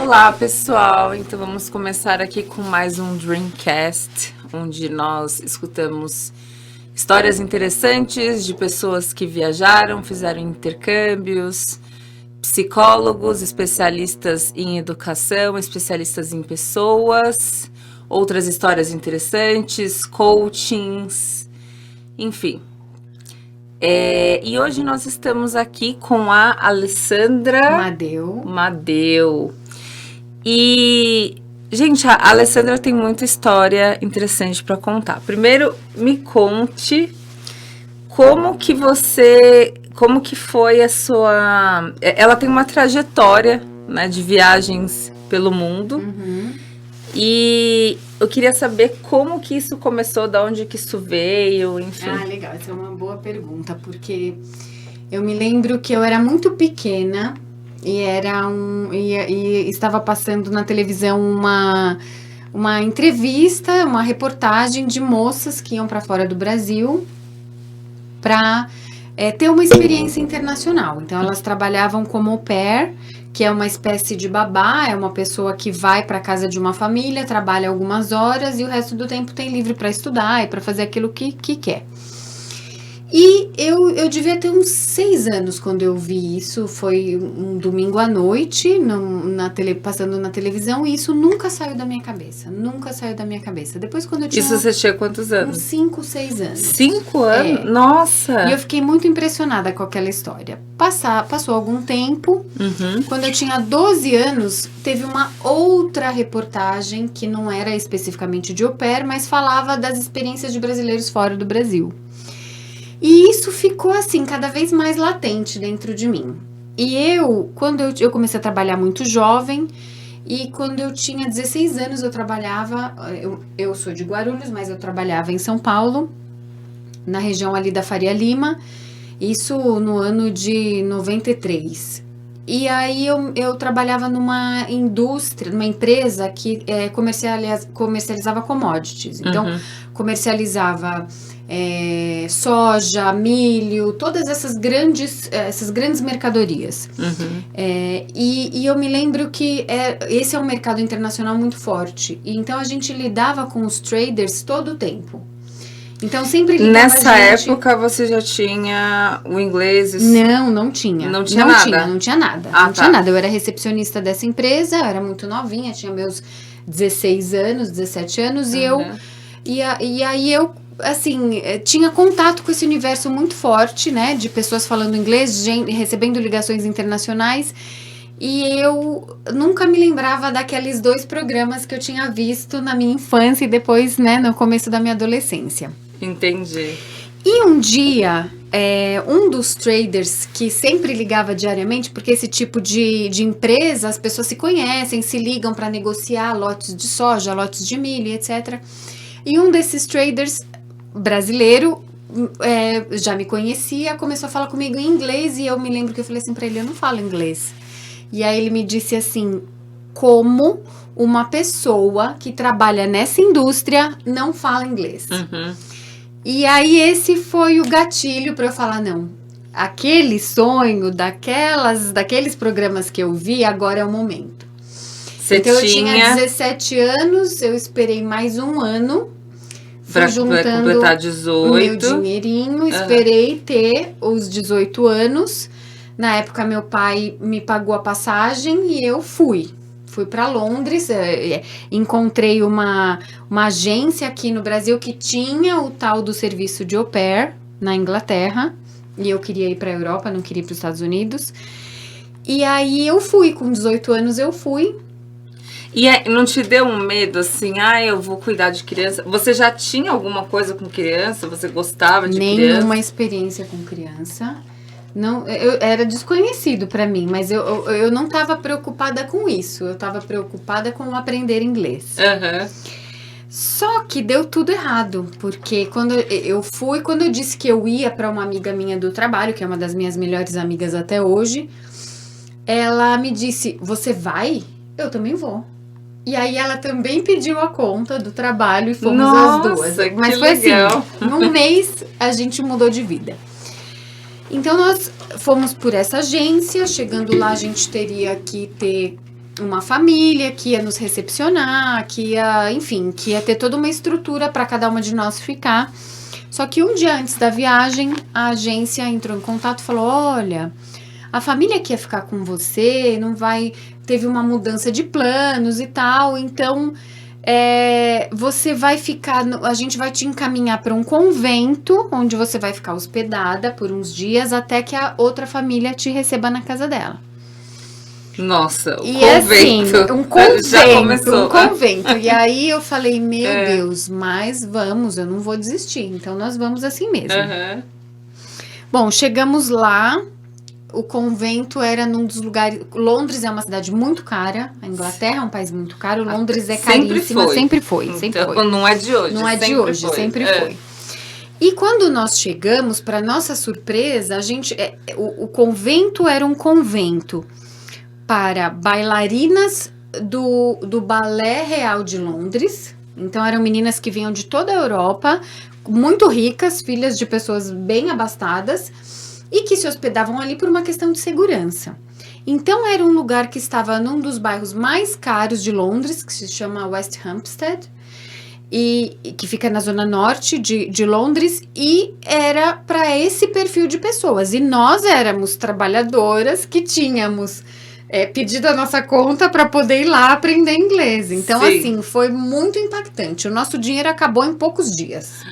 Olá, pessoal! Então vamos começar aqui com mais um Dreamcast, onde nós escutamos histórias interessantes de pessoas que viajaram, fizeram intercâmbios, psicólogos, especialistas em educação, especialistas em pessoas, outras histórias interessantes, coachings, enfim. E hoje nós estamos aqui com a Alessandra Madeu. E, gente, a Alessandra tem muita história interessante para contar. Primeiro, me conte como que foi a sua... Ela tem uma trajetória, né, de viagens pelo mundo. E eu queria saber como que isso começou, de onde que isso veio, enfim. Ah, legal. Essa é uma boa pergunta, porque eu me lembro que eu era muito pequena e estava passando na televisão uma entrevista, uma reportagem de moças que iam para fora do Brasil para ter uma experiência internacional. Então, elas trabalhavam como au pair, que é uma espécie de babá, é uma pessoa que vai para casa de uma família, trabalha algumas horas e o resto do tempo tem livre para estudar e para fazer aquilo que quer. E eu devia ter uns 6 anos quando eu vi isso, foi um domingo à noite, passando na televisão, e isso nunca saiu da minha cabeça, Depois quando eu tinha... Isso você tinha quantos anos? Uns 5, 6 anos. 5 anos? Nossa! E eu fiquei muito impressionada com aquela história. Passou algum tempo, quando eu tinha 12 anos, teve uma outra reportagem que não era especificamente de au pair, mas falava das experiências de brasileiros fora do Brasil. E isso ficou assim, cada vez mais latente dentro de mim. E quando eu comecei a trabalhar muito jovem, e quando eu tinha 16 anos eu trabalhava, eu sou de Guarulhos, mas eu trabalhava em São Paulo, na região ali da Faria Lima, isso no ano de 93. E aí eu trabalhava numa indústria, numa empresa que comercializava commodities. Então, comercializava soja, milho, todas essas grandes mercadorias. E eu me lembro que esse é um mercado internacional muito forte. E então, a gente lidava com os traders todo o tempo. Então, sempre ligava Nessa época, você já tinha o inglês? Não tinha. Não tinha nada? Não tinha nada. Tinha nada. Eu era recepcionista dessa empresa, eu era muito novinha, tinha meus 16 anos, 17 anos, e aí eu, assim, tinha contato com esse universo muito forte, né, de pessoas falando inglês, recebendo ligações internacionais, e eu nunca me lembrava daqueles 2 programas que eu tinha visto na minha infância e depois, né, no começo da minha adolescência. Entendi. E um dia, um dos traders que sempre ligava diariamente, porque esse tipo de empresa, as pessoas se conhecem, se ligam para negociar lotes de soja, lotes de milho, etc. E um desses traders brasileiro já me conhecia, começou a falar comigo em inglês, e eu me lembro que eu falei assim para ele, eu não falo inglês. E aí ele me disse assim, como uma pessoa que trabalha nessa indústria não fala inglês? E aí esse foi o gatilho para eu falar, não, aquele sonho daqueles programas que eu vi, agora é o momento. Eu tinha 17 anos, eu esperei mais um ano, fui juntando completar 18. O meu dinheirinho, esperei ter os 18 anos. Na época, meu pai me pagou a passagem e eu fui para Londres, encontrei uma agência aqui no Brasil que tinha o tal do serviço de au pair na Inglaterra, e eu queria ir para a Europa, não queria ir para os Estados Unidos, e aí eu fui, com 18 anos eu fui. E não te deu um medo assim, eu vou cuidar de criança? Você já tinha alguma coisa com criança? Você gostava de criança? Nenhuma experiência com criança. Não, era desconhecido para mim, mas eu não estava preocupada com isso. Eu estava preocupada com aprender inglês. Só que deu tudo errado, porque quando eu disse que eu ia para uma amiga minha do trabalho, que é uma das minhas melhores amigas até hoje, ela me disse, você vai? Eu também vou. E aí ela também pediu a conta do trabalho e fomos as duas. Mas foi legal. Assim, num mês a gente mudou de vida. Então, nós fomos por essa agência. Chegando lá, a gente teria que ter uma família que ia nos recepcionar, que ia, enfim, que ia ter toda uma estrutura para cada uma de nós ficar. Só que um dia antes da viagem, a agência entrou em contato e falou: olha, a família que ia ficar com você teve uma mudança de planos e tal, então você vai ficar, a gente vai te encaminhar para um convento, onde você vai ficar hospedada por uns dias, até que a outra família te receba na casa dela. Nossa, e convento. Assim, um convento, já começou. Um convento. E aí eu falei, meu Deus, mas vamos, eu não vou desistir. Então nós vamos assim mesmo. Bom, chegamos lá. O convento era num dos lugares... Londres é uma cidade muito cara. A Inglaterra é um país muito caro. Londres é caríssima. Sempre foi. Então, não é de hoje. Não é de hoje, sempre foi. E quando nós chegamos, para nossa surpresa, o convento era um convento para bailarinas do Balé Real de Londres. Então, eram meninas que vinham de toda a Europa, muito ricas, filhas de pessoas bem abastadas, e que se hospedavam ali por uma questão de segurança. Então, era um lugar que estava num dos bairros mais caros de Londres, que se chama West Hampstead, e que fica na zona norte de Londres, e era para esse perfil de pessoas. E nós éramos trabalhadoras que tínhamos pedido a nossa conta para poder ir lá aprender inglês. Então, assim, foi muito impactante. O nosso dinheiro acabou em poucos dias.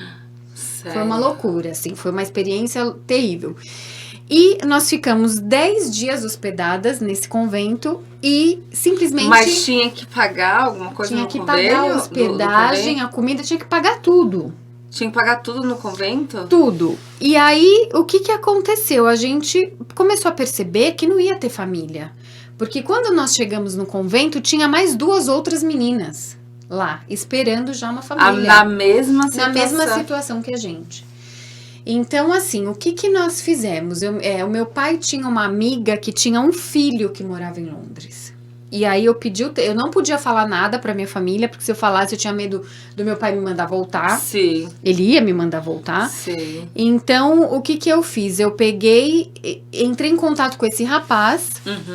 Sério? Foi uma loucura, assim, foi uma experiência terrível. E nós ficamos 10 dias hospedadas nesse convento e simplesmente... Mas tinha que pagar alguma coisa no convênio? Tinha que pagar a hospedagem, a comida, tinha que pagar tudo. Tinha que pagar tudo no convento? Tudo. E aí, o que aconteceu? A gente começou a perceber que não ia ter família. Porque quando nós chegamos no convento, tinha mais 2 outras meninas lá, esperando já uma família. Na mesma situação? Na mesma situação que a gente. Então, assim, o que nós fizemos? O meu pai tinha uma amiga que tinha um filho que morava em Londres. E aí eu não podia falar nada pra minha família, porque se eu falasse eu tinha medo do meu pai me mandar voltar. Sim. Ele ia me mandar voltar. Sim. Então, o que eu fiz? Eu entrei em contato com esse rapaz.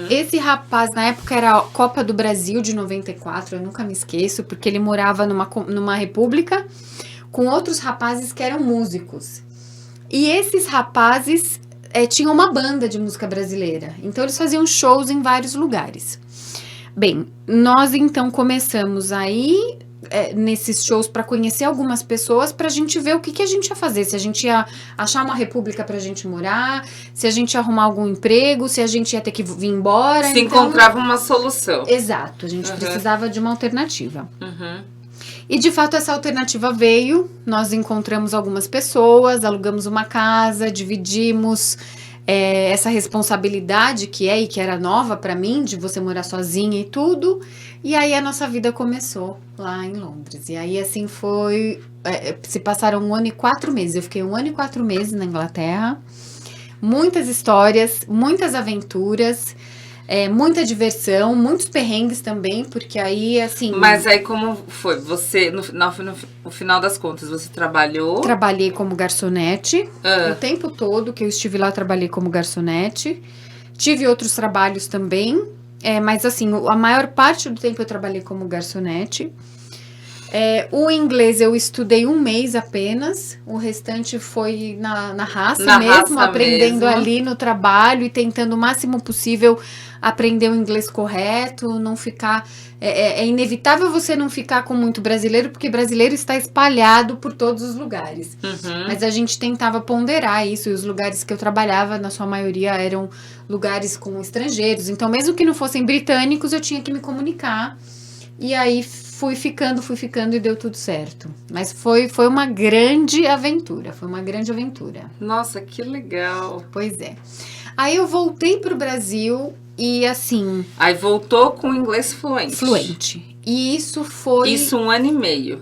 Esse rapaz, na época, era a Copa do Brasil de 94, eu nunca me esqueço, porque ele morava numa república com outros rapazes que eram músicos. E esses rapazes tinham uma banda de música brasileira. Então, eles faziam shows em vários lugares. Bem, nós então começamos aí nesses shows para conhecer algumas pessoas, pra gente ver o que a gente ia fazer. Se a gente ia achar uma república pra gente morar, se a gente ia arrumar algum emprego, se a gente ia ter que vir embora. Se encontrava uma solução. Exato, a gente precisava de uma alternativa. E de fato essa alternativa veio, nós encontramos algumas pessoas, alugamos uma casa, dividimos essa responsabilidade que era nova pra mim, de você morar sozinha e tudo. E aí a nossa vida começou lá em Londres. E aí assim foi, se passaram 1 ano e 4 meses. Eu fiquei 1 ano e 4 meses na Inglaterra. Muitas histórias, muitas aventuras. Muita diversão, muitos perrengues também, porque aí, assim... Mas aí como foi? Você, no final das contas, você trabalhou? Trabalhei como garçonete. O tempo todo que eu estive lá, trabalhei como garçonete. Tive outros trabalhos também, mas assim, a maior parte do tempo eu trabalhei como garçonete. O inglês eu estudei 1 mês apenas, o restante foi na raça mesmo, aprendendo ali no trabalho e tentando o máximo possível aprender o inglês correto, não ficar... É inevitável você não ficar com muito brasileiro, porque brasileiro está espalhado por todos os lugares. Mas a gente tentava ponderar isso, e os lugares que eu trabalhava, na sua maioria, eram lugares com estrangeiros. Então, mesmo que não fossem britânicos, eu tinha que me comunicar. E aí, fui ficando e deu tudo certo. Mas foi uma grande aventura, Nossa, que legal. Pois é. Aí eu voltei pro Brasil e assim... Aí voltou com inglês fluente. Fluente. E isso foi... Isso 1 ano e meio.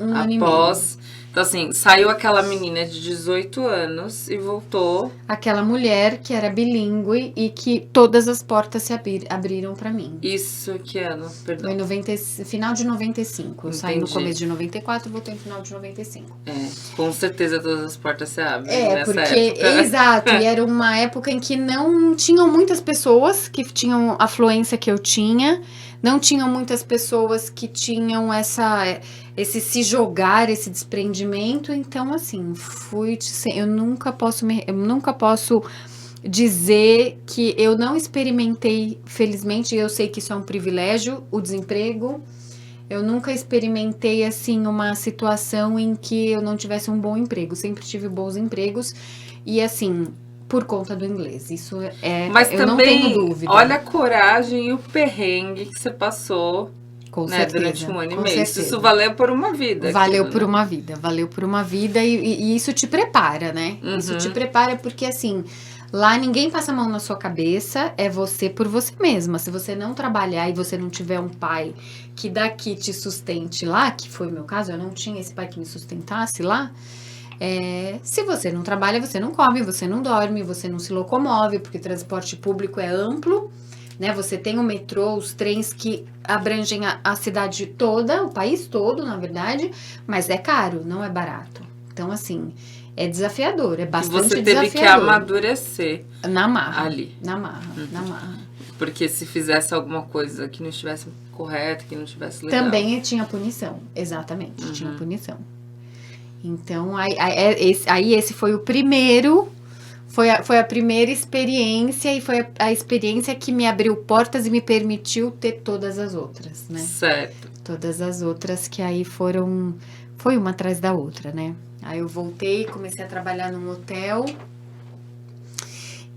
Então, assim, saiu aquela menina de 18 anos e voltou. Aquela mulher que era bilíngue e que todas as portas se abriram pra mim. Isso, que ano? Perdão. Foi final de 95. Eu saí no Entendi. começo de 94 e voltei no final de 95. Com certeza todas as portas se abrem nessa Porque, época. exato, e era uma época em que não tinham muitas pessoas que tinham a fluência que eu tinha, não tinham muitas pessoas que tinham esse se jogar, esse desprendimento, então assim, eu nunca posso dizer que eu não experimentei, felizmente, eu sei que isso é um privilégio, o desemprego. Eu nunca experimentei, assim, uma situação em que eu não tivesse um bom emprego. Sempre tive bons empregos e, assim, por conta do inglês. Isso Mas eu também, não tenho dúvida. olha a coragem e o perrengue que você passou, Com né, certeza, durante um ano e com meio. certeza. Isso valeu por uma vida. Valeu aquilo, por né? valeu por uma vida e isso te prepara, né? Isso te prepara porque, assim, lá ninguém passa a mão na sua cabeça, é você por você mesma. Se você não trabalhar e você não tiver um pai que daqui te sustente lá, que foi o meu caso, eu não tinha esse pai que me sustentasse lá, se você não trabalha, você não come, você não dorme, você não se locomove, porque transporte público é amplo, né? Você tem o metrô, os trens que abrangem a cidade toda, o país todo, na verdade, mas é caro, não é barato. Então, assim, é desafiador, é E bastante você teve que desafiador. amadurecer Na marra. ali. Na marra, na marra. Porque se fizesse alguma coisa que não estivesse correta, que não estivesse legal. Também tinha punição, exatamente, tinha punição. Então, esse foi o primeiro, foi a primeira experiência e foi a experiência que me abriu portas e me permitiu ter todas as outras, né? Certo. Todas as outras que aí foi uma atrás da outra, né? Aí eu voltei, comecei a trabalhar num hotel.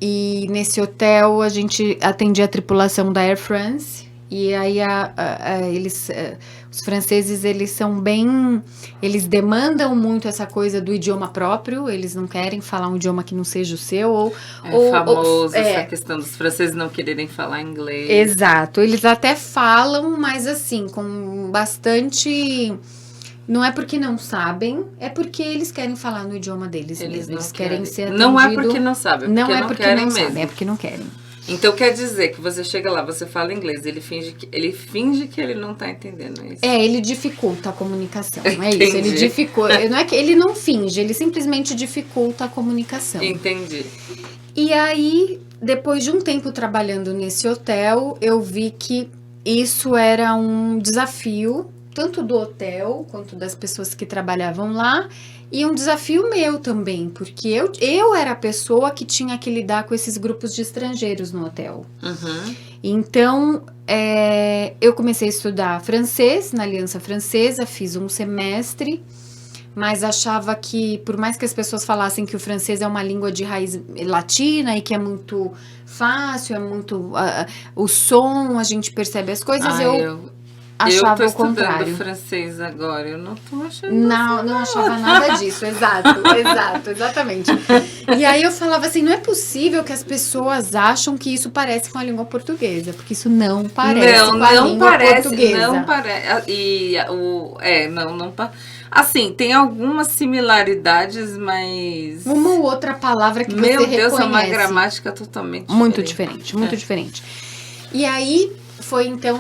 E nesse hotel a gente atendia a tripulação da Air France. E aí os franceses, eles são eles demandam muito essa coisa do idioma próprio. Eles não querem falar um idioma que não seja o seu. Famoso essa questão dos franceses não quererem falar inglês. Exato. Eles até falam, mas assim, com bastante... Não é porque não sabem, é porque eles querem falar no idioma deles mesmo. Eles querem ser atendidos. Não é porque não sabem, é porque não é não porque querem não mesmo. sabem, é porque não querem. Então quer dizer que você chega lá, você fala inglês, ele finge que ele não tá entendendo isso. Ele dificulta a comunicação, é Entendi. isso. Ele dificulta. Não é que ele não finge, ele simplesmente dificulta a comunicação. Entendi. E aí, depois de um tempo trabalhando nesse hotel, eu vi que isso era um desafio, tanto do hotel quanto das pessoas que trabalhavam lá, e um desafio meu também, porque eu era a pessoa que tinha que lidar com esses grupos de estrangeiros no hotel. Então, eu comecei a estudar francês na Aliança Francesa, fiz um semestre, mas achava que, por mais que as pessoas falassem que o francês é uma língua de raiz latina e que é muito fácil, é muito... o som, a gente percebe as coisas, eu achava o contrário. Eu tô estudando francês agora, eu não tô achando não achava nada disso, exatamente. E aí eu falava assim, não é possível que as pessoas acham que isso parece com a língua portuguesa, porque isso não parece com a língua portuguesa. Não parece, não parece. Assim, tem algumas similaridades, mas... Uma ou outra palavra que você reconhece. Meu Deus, é uma gramática totalmente diferente. Muito diferente. E aí... Foi, então,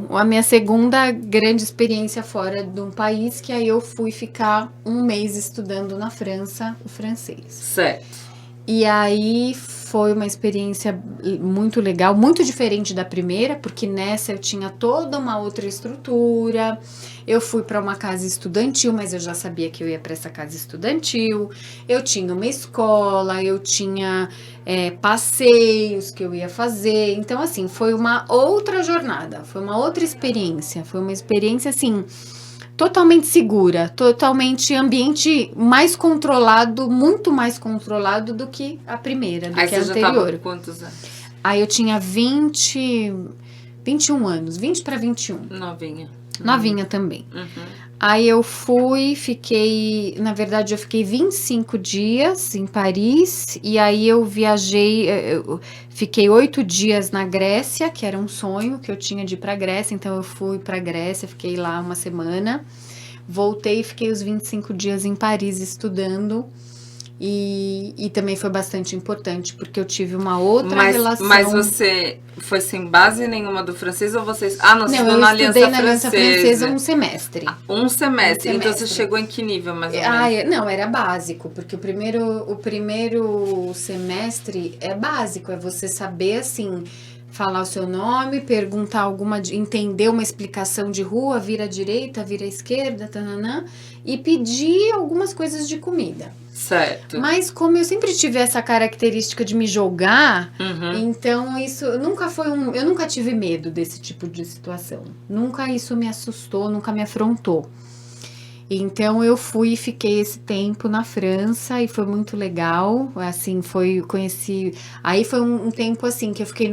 a minha segunda grande experiência fora de um país, que aí eu fui ficar um mês estudando na França o francês. Certo. E aí foi uma experiência muito legal, muito diferente da primeira, porque nessa eu tinha toda uma outra estrutura. Eu fui para uma casa estudantil, mas eu já sabia que eu ia para essa casa estudantil. Eu tinha uma escola, eu tinha passeios que eu ia fazer. Então, assim, foi uma outra jornada, foi uma outra experiência. Foi uma experiência, assim, totalmente segura, totalmente ambiente mais controlado, muito mais controlado do que a primeira, do que a anterior. Aí você já tava com quantos anos? Aí eu tinha 21 anos, 20 para 21. Novinha também. Aí eu fiquei 25 dias em Paris, e aí eu viajei, fiquei 8 dias na Grécia, que era um sonho que eu tinha de ir pra Grécia, então eu fui pra Grécia, fiquei lá uma semana, Voltei e fiquei os 25 dias em Paris estudando. E também foi bastante importante, porque eu tive uma outra relação... Mas você foi sem base nenhuma do francês ou vocês... Ah, não, você estudou na Aliança Francesa. Não, eu estudei na Aliança Francesa um semestre. Um semestre. Então você chegou em que nível, mais ou menos? Não, era básico, porque o primeiro semestre é básico, é você saber, assim, falar o seu nome, perguntar entender uma explicação de rua, vira à direita, vira à esquerda, tananã, e pedir algumas coisas de comida. Certo. Mas como eu sempre tive essa característica de me jogar, então isso nunca foi eu nunca tive medo desse tipo de situação. Nunca isso me assustou, nunca me afrontou. Então eu fui e fiquei esse tempo na França e foi muito legal. Assim, conheci. Aí foi um tempo assim que eu fiquei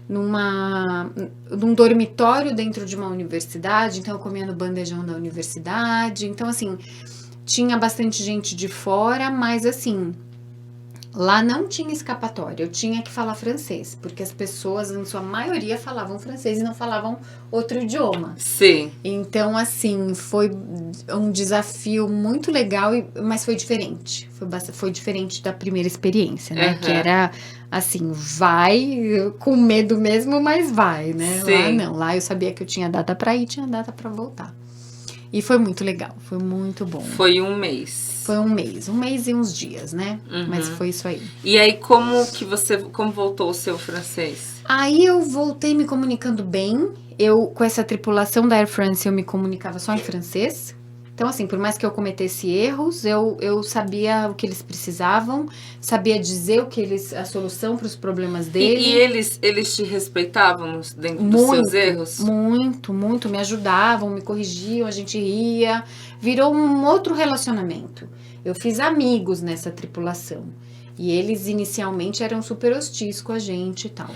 num dormitório dentro de uma universidade, então eu comia no bandejão da universidade. Então, assim, tinha bastante gente de fora, mas assim, lá não tinha escapatória, eu tinha que falar francês, porque as pessoas, em sua maioria, falavam francês e não falavam outro idioma. Sim. Então, assim, foi um desafio muito legal, mas foi diferente. Foi diferente da primeira experiência, né? Que era, assim, vai com medo mesmo, mas vai, né? Sim. Lá não, lá eu sabia que eu tinha data pra ir, tinha data pra voltar. E foi muito legal, foi muito bom. Foi um mês. Foi um mês e uns dias, né? Mas foi isso aí. E aí, como voltou o seu francês? Aí eu voltei me comunicando bem. Com essa tripulação da Air France, eu me comunicava só em francês. Então, assim, por mais que eu cometesse erros, eu sabia o que eles precisavam, sabia dizer a solução para os problemas deles. E eles te respeitavam dentro dos seus erros? Muito. Me ajudavam, me corrigiam, a gente ria. Virou um outro relacionamento. Eu fiz amigos nessa tripulação. E eles inicialmente eram super hostis com a gente e tal.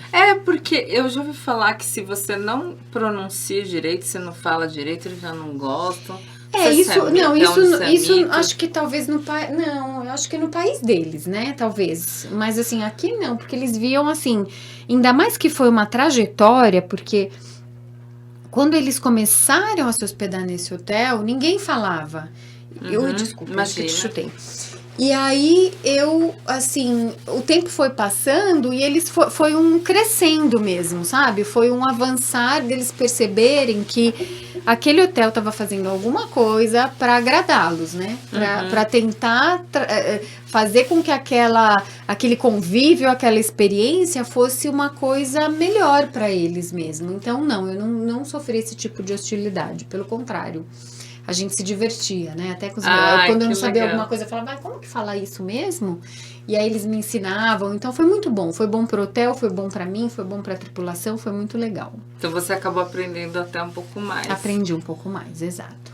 Porque eu já ouvi falar que se você não pronuncia direito, você não fala direito, eles já não gostam. Isso acho que talvez no país. Não, eu acho que no país deles, né? Talvez. Mas assim, aqui não, porque eles viam assim. Ainda mais que foi uma trajetória, porque quando eles começaram a se hospedar nesse hotel, ninguém falava. Desculpa, acho que eu te chutei. E aí o tempo foi passando e eles foi um crescendo mesmo, sabe? Foi um avançar deles perceberem que aquele hotel estava fazendo alguma coisa para agradá-los, né? Para tentar fazer com que aquele convívio, aquela experiência fosse uma coisa melhor para eles mesmo. Então, eu não sofri esse tipo de hostilidade, pelo contrário. A gente se divertia, né? Até com os meus. Quando eu não sabia alguma coisa, eu falava, como que fala isso mesmo? E aí eles me ensinavam. Então foi muito bom. Foi bom pro hotel, foi bom pra mim, foi bom pra tripulação, foi muito legal. Então você acabou aprendendo até um pouco mais. Aprendi um pouco mais, exato.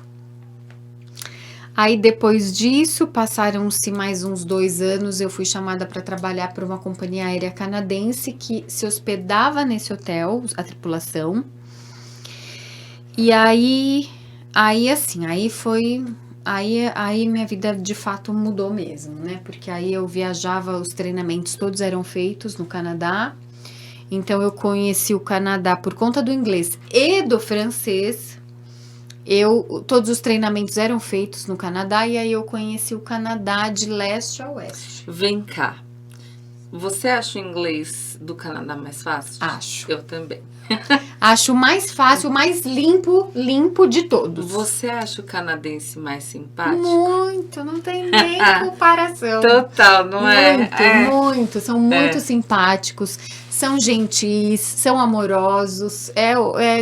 Aí depois disso, passaram-se mais uns 2 anos, eu fui chamada para trabalhar para uma companhia aérea canadense que se hospedava nesse hotel, a tripulação. E aí minha vida de fato mudou mesmo, né? Porque aí eu viajava, os treinamentos todos eram feitos no Canadá. Então eu conheci o Canadá por conta do inglês e do francês. Todos os treinamentos eram feitos no Canadá e aí eu conheci o Canadá de leste a oeste. Vem cá. Você acha o inglês do Canadá mais fácil? Acho. Eu também. Acho mais fácil, mais limpo de todos. Você acha o canadense mais simpático? Muito, não tem nem comparação. Total, não é? Muito. São muito simpáticos, são gentis, são amorosos, é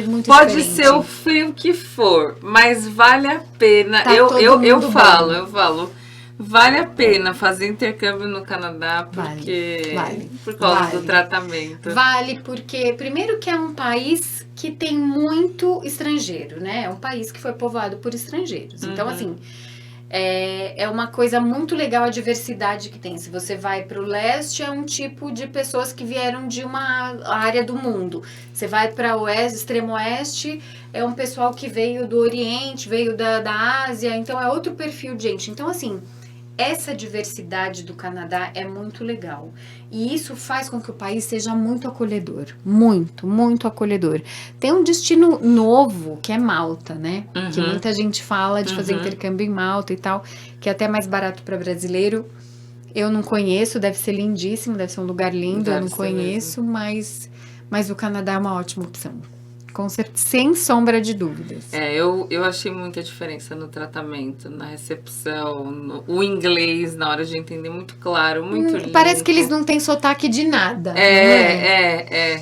muito Pode diferente. ser o frio que for, mas vale a pena. Tá eu falo. Vale a pena fazer intercâmbio no Canadá porque por causa do tratamento. Vale porque, primeiro que é um país que tem muito estrangeiro, né? É um país que foi povoado por estrangeiros. Então, assim, é uma coisa muito legal a diversidade que tem. Se você vai para o leste, é um tipo de pessoas que vieram de uma área do mundo. Você vai para o oeste, extremo oeste, é um pessoal que veio do Oriente, veio da Ásia. Então, é outro perfil de gente. Então, assim... essa diversidade do Canadá é muito legal. E isso faz com que o país seja muito acolhedor. Muito, muito acolhedor. Tem um destino novo, que é Malta, né? Que muita gente fala de fazer intercâmbio em Malta e tal, que é até mais barato para brasileiro. Eu não conheço, deve ser lindíssimo, deve ser um lugar lindo, eu não conheço, mas o Canadá é uma ótima opção. Com certeza, sem sombra de dúvidas. Eu achei muita diferença no tratamento, na recepção, o inglês na hora de entender muito claro, muito lindo. Parece que eles não têm sotaque de nada. É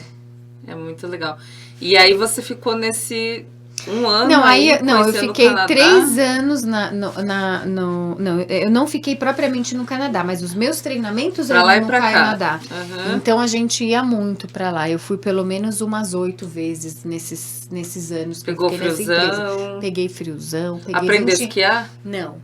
muito legal. E aí você ficou nesse um ano eu fiquei 3 anos eu não fiquei propriamente no Canadá, mas os meus treinamentos eram no Canadá. Então a gente ia muito pra lá. Eu fui pelo menos umas 8 vezes nesses anos que Pegou eu fiquei friozão. nessa empresa. Peguei friozão. Aprendeu a esquiar? Não,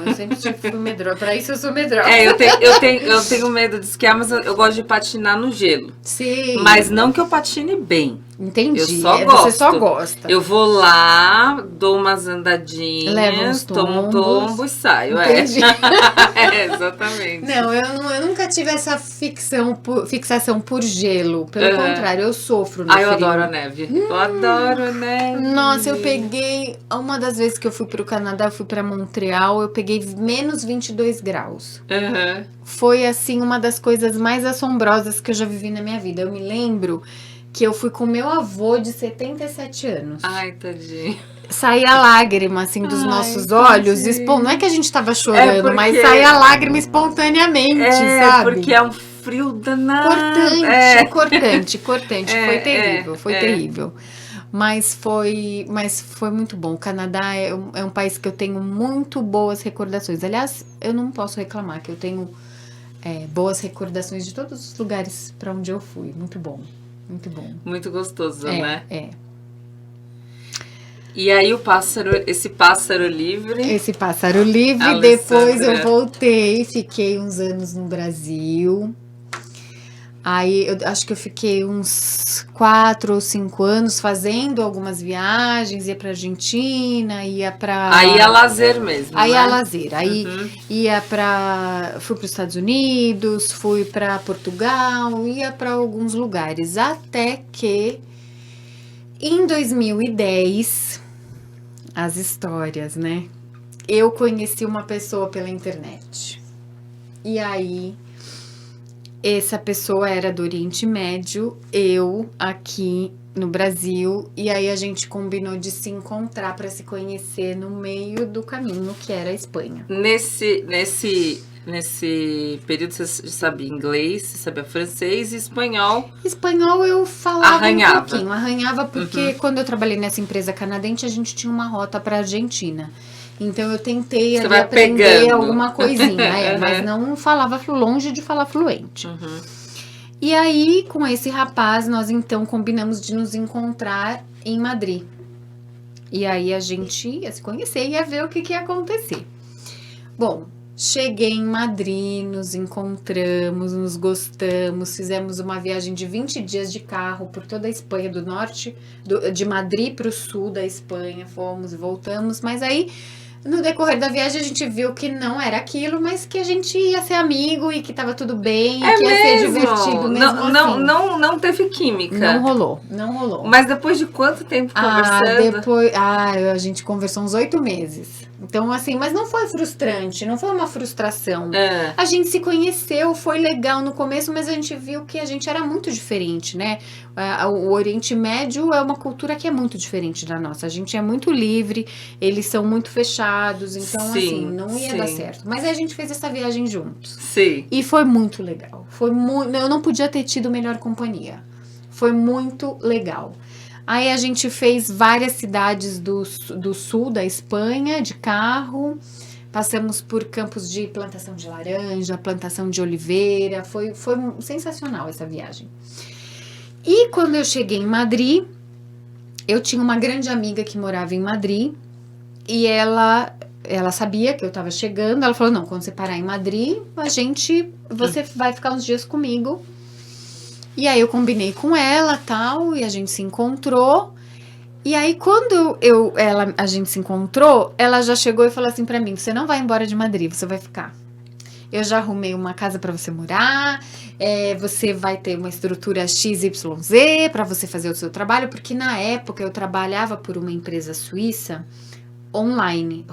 eu sempre fui medrosa. Pra isso eu sou medrosa. Eu tenho medo de esquiar, mas eu gosto de patinar no gelo. Sim. Mas não que eu patine bem. Entendi. Eu só gosto. Você só gosta. Eu vou lá, dou umas andadinhas, tomo um tombo e saio. Entendi. Exatamente. Não, eu nunca tive essa fixação por gelo. Pelo contrário, eu sofro no frio. Eu adoro a neve. Eu adoro a neve. Nossa, eu peguei... Uma das vezes que eu fui pro Canadá, eu fui pra Montreal, eu peguei menos 22 graus. Foi, assim, uma das coisas mais assombrosas que eu já vivi na minha vida. Eu me lembro que eu fui com meu avô de 77 anos. Ai, tadinho. Saía lágrima, assim, dos nossos olhos. Não é que a gente tava chorando, mas saía lágrima espontaneamente, sabe? Porque é um frio danado. Cortante. Foi terrível, terrível. Mas foi muito bom. O Canadá é um país que eu tenho muito boas recordações. Aliás, eu não posso reclamar, que eu tenho boas recordações de todos os lugares para onde eu fui. Muito bom. Muito bom. Muito gostoso, né? É. E aí esse pássaro livre. Alessandra. Depois eu voltei, fiquei uns anos no Brasil. Aí eu acho que eu fiquei uns 4 ou 5 anos fazendo algumas viagens, ia pra Argentina, ia pra... Aí é lazer mesmo, Aí né? é lazer, aí fui para os Estados Unidos, fui para Portugal, ia para alguns lugares, até que em 2010, as histórias, né? Eu conheci uma pessoa pela internet, e aí... Essa pessoa era do Oriente Médio, eu aqui no Brasil, e aí a gente combinou de se encontrar para se conhecer no meio do caminho, que era a Espanha. Nesse período você sabia inglês, você sabia francês e espanhol? Espanhol eu falava um pouquinho, arranhava porque quando eu trabalhei nessa empresa canadense, a gente tinha uma rota para Argentina. Então eu tentei ali aprender alguma coisinha, mas não falava, longe de falar fluente. E aí, com esse rapaz, nós então combinamos de nos encontrar em Madrid. E aí a gente ia se conhecer e ia ver o que ia acontecer. Bom, cheguei em Madrid, nos encontramos, nos gostamos, fizemos uma viagem de 20 dias de carro por toda a Espanha, do norte, de Madrid para o sul da Espanha, fomos e voltamos, mas aí... No decorrer da viagem a gente viu que não era aquilo, mas que a gente ia ser amigo e que tava tudo bem, e que ia ser divertido mesmo assim. Não teve química. Não rolou. Mas depois de quanto tempo conversando? A gente conversou uns 8 meses. Então, assim, mas não foi frustrante, não foi uma frustração. A gente se conheceu, foi legal no começo, mas a gente viu que a gente era muito diferente, né? O Oriente Médio é uma cultura que é muito diferente da nossa. A gente é muito livre, eles são muito fechados, então, assim, não ia dar certo. Mas aí a gente fez essa viagem juntos. Sim. E foi muito legal. Eu não podia ter tido melhor companhia. Foi muito legal. Aí a gente fez várias cidades do sul da Espanha de carro, passamos por campos de plantação de laranja, plantação de oliveira, foi sensacional essa viagem. E quando eu cheguei em Madrid, eu tinha uma grande amiga que morava em Madrid e ela sabia que eu estava chegando, ela falou, não, quando você parar em Madrid, você vai ficar uns dias comigo. E aí eu combinei com ela, tal, e a gente se encontrou. E aí quando a gente se encontrou, ela já chegou e falou assim pra mim, você não vai embora de Madrid, você vai ficar. eu já arrumei uma casa para você morar, você vai ter uma estrutura XYZ para você fazer o seu trabalho, porque na época eu trabalhava por uma empresa suíça online,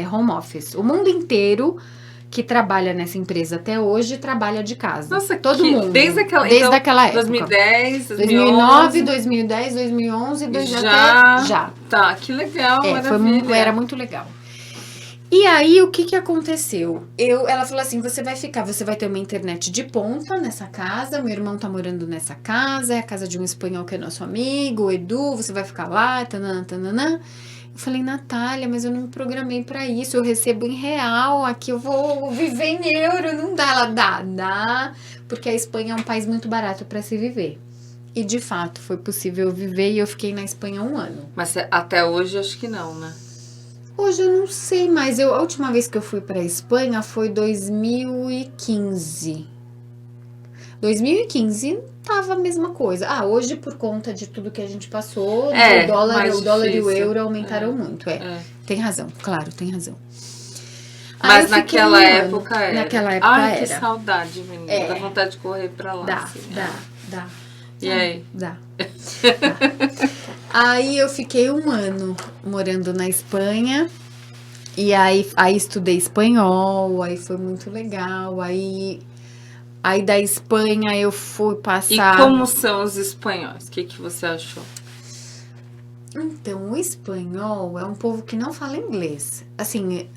home office. O mundo inteiro que trabalha nessa empresa até hoje trabalha de casa. Nossa, todo mundo. Desde aquela época. 2010, 2009, 2010, 2011, já. Tá, que legal, maravilha. Era muito legal. E aí, o que aconteceu? Ela falou assim, você vai ter uma internet de ponta nessa casa, meu irmão tá morando nessa casa, é a casa de um espanhol que é nosso amigo, o Edu, você vai ficar lá, tananã, tananã. Eu falei, Natália, mas eu não me programei pra isso, eu recebo em real, aqui eu vou viver em euro, não dá. Ela dá, porque a Espanha é um país muito barato pra se viver. E de fato, foi possível viver e eu fiquei na Espanha 1 ano. Mas até hoje, acho que não, né? Hoje eu não sei, mas a última vez que eu fui pra Espanha foi 2015. 2015 tava a mesma coisa. Hoje, por conta de tudo que a gente passou, o dólar e o euro aumentaram muito. Tem razão, claro, tem razão. Mas naquela época era. Naquela época Ai, era. Que saudade, menina. Dá vontade de correr pra lá. Dá. E aí? Dá. Aí eu fiquei 1 ano morando na Espanha. E aí estudei espanhol, aí foi muito legal. Aí da Espanha eu fui passar... E como são os espanhóis? O que você achou? Então, o espanhol é um povo que não fala inglês. Assim,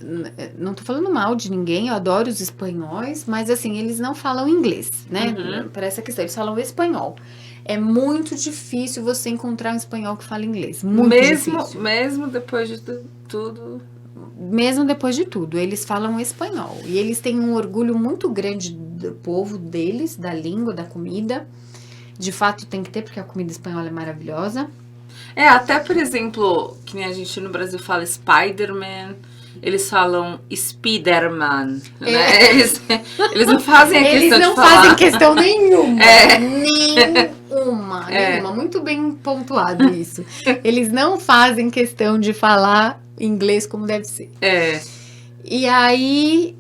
não tô falando mal de ninguém, eu adoro os espanhóis, mas assim, eles não falam inglês, né? Para essa questão, eles falam espanhol. É muito difícil você encontrar um espanhol que fala inglês. Muito difícil. Mesmo depois de tudo... Mesmo depois de tudo, eles falam espanhol. E eles têm um orgulho muito grande do povo deles, da língua, da comida. De fato, tem que ter, porque a comida espanhola é maravilhosa. Até, por exemplo, que nem a gente no Brasil fala Spider-Man, eles falam Spiderman, né? Eles não fazem a questão de falar. Eles não fazem questão nenhuma. Nenhuma. Muito bem pontuado isso. Eles não fazem questão de falar inglês como deve ser. E aí...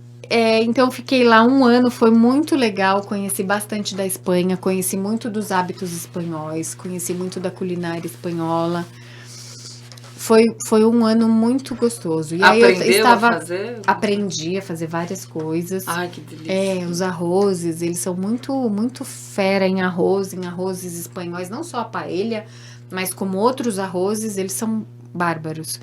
então eu fiquei lá 1 ano, foi muito legal, conheci bastante da Espanha, conheci muito dos hábitos espanhóis, conheci muito da culinária espanhola. Foi 1 ano muito gostoso. E aí aprendi a fazer várias coisas. Ai, que delícia. Os arrozes, eles são muito, muito fera em arrozes espanhóis, não só a paella, mas como outros arrozes, eles são bárbaros.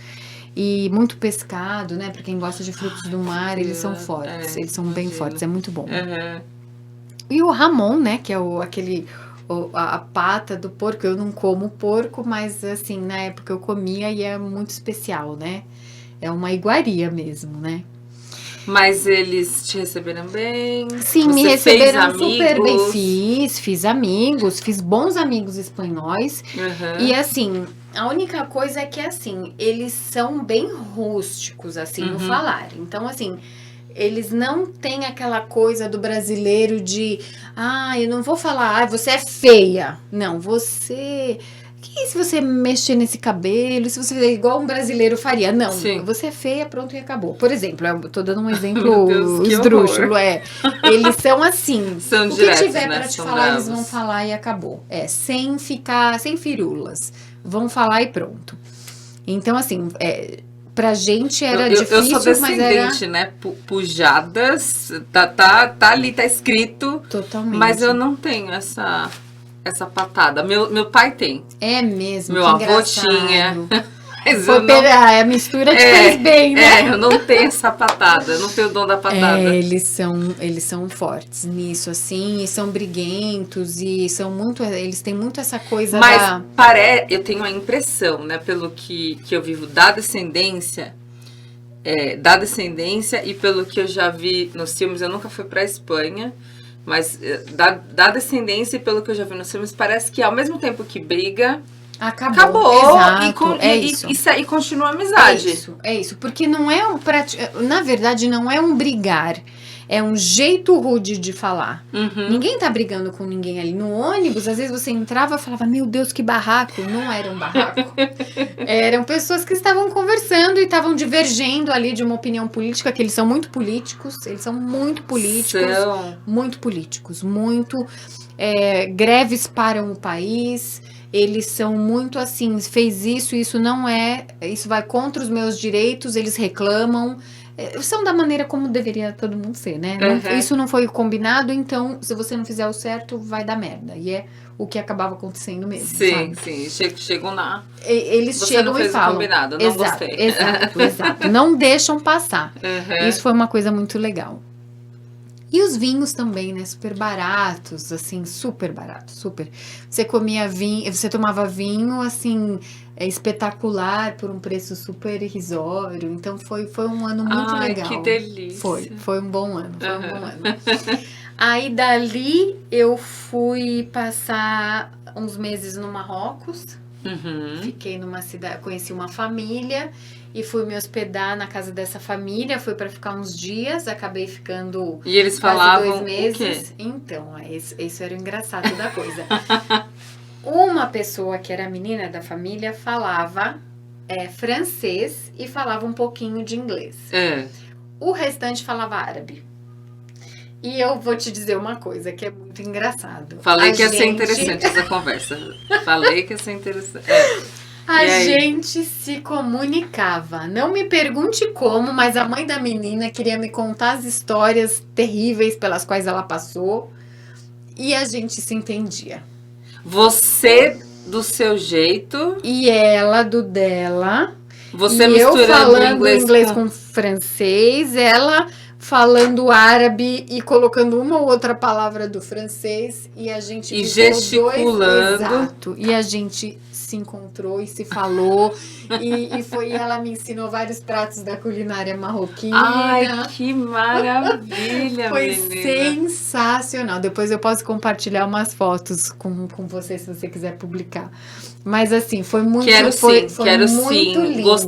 E muito pescado, né? Pra quem gosta de frutos do mar, eles são fortes. Eles são bem fortes, é muito bom. E o Ramon, né? Que é a pata do porco. Eu não como porco, mas assim, na época eu comia e é muito especial, né? É uma iguaria mesmo, né? Mas eles te receberam bem? Sim, me receberam super bem. Fiz amigos, fiz bons amigos espanhóis. E assim... A única coisa é que, assim, eles são bem rústicos, assim, no falar. Então, assim, eles não têm aquela coisa do brasileiro de... eu não vou falar, você é feia. Não, você... Que se você mexer nesse cabelo, se você fizer igual um brasileiro faria? Não, você é feia, pronto, e acabou. Por exemplo, eu tô dando um exemplo esdrúxulo, Eles são assim. São o diretos, que tiver né? pra te São falar, bravos. eles vão falar e acabou. Sem firulas. Vão falar e pronto. Então, assim, pra gente era difícil, eu sou descendente, mas era... né? Pujadas, tá ali, tá escrito. Totalmente. Mas eu não tenho essa patada. Meu pai tem. É mesmo, meu avô tinha. Mas a mistura te fez bem, né? Eu não tenho essa patada, eu não tenho o dom da patada. Eles são fortes nisso, assim, e são briguentos, e são muito, eles têm muito essa coisa eu tenho a impressão, né, pelo que eu vivo da descendência e pelo que eu já vi nos filmes, eu nunca fui pra Espanha, mas da descendência e pelo que eu já vi nos filmes, parece que ao mesmo tempo que briga, Acabou. Exato, isso. E continua a amizade. É isso. Porque não é na verdade, não é um brigar. É um jeito rude de falar. Ninguém tá brigando com ninguém ali. No ônibus, às vezes você entrava e falava, meu Deus, que barraco. Não era um barraco. Eram pessoas que estavam conversando e estavam divergendo ali de uma opinião política, que eles são muito políticos. Eles são muito políticos. Muito políticos. Muito... greves param o país. Eles são muito assim, fez isso não é... Isso vai contra os meus direitos, eles reclamam... São da maneira como deveria todo mundo ser, né? Isso não foi combinado, então se você não fizer o certo, vai dar merda. E é o que acabava acontecendo mesmo. Sim, sabe? sim. Chegam lá. Eles você chegam não fez e falam. O combinado, não gostei. Exato. Não deixam passar. Isso foi uma coisa muito legal. E os vinhos também, né? Super baratos, assim, super baratos, super. Você comia vinho, você tomava vinho, assim, espetacular, por um preço super irrisório. Então, foi um ano muito legal. Que delícia. Foi um bom ano, Aí, dali, eu fui passar uns meses no Marrocos. Fiquei numa cidade, conheci uma família... E fui me hospedar na casa dessa família, fui para ficar uns dias, acabei ficando e eles quase falavam 2 meses. O quê? Então, isso era o engraçado da coisa. Uma pessoa que era menina da família falava francês e falava um pouquinho de inglês. O restante falava árabe. E eu vou te dizer uma coisa que é muito engraçado. Falei que ia ser interessante essa conversa. Falei que ia ser interessante. A gente se comunicava. Não me pergunte como, mas a mãe da menina queria me contar as histórias terríveis pelas quais ela passou. E a gente se entendia. Você do seu jeito. E ela do dela. Você e misturando eu falando inglês com francês. Ela falando árabe e colocando uma ou outra palavra do francês. E a gente... E gesticulando. Exato. E a gente... se encontrou e se falou e ela me ensinou vários pratos da culinária marroquina. Ai, que maravilha, foi menina. Sensacional. Depois eu posso compartilhar umas fotos com você se você quiser publicar. Mas assim, foi muito quero muito sim. lindo.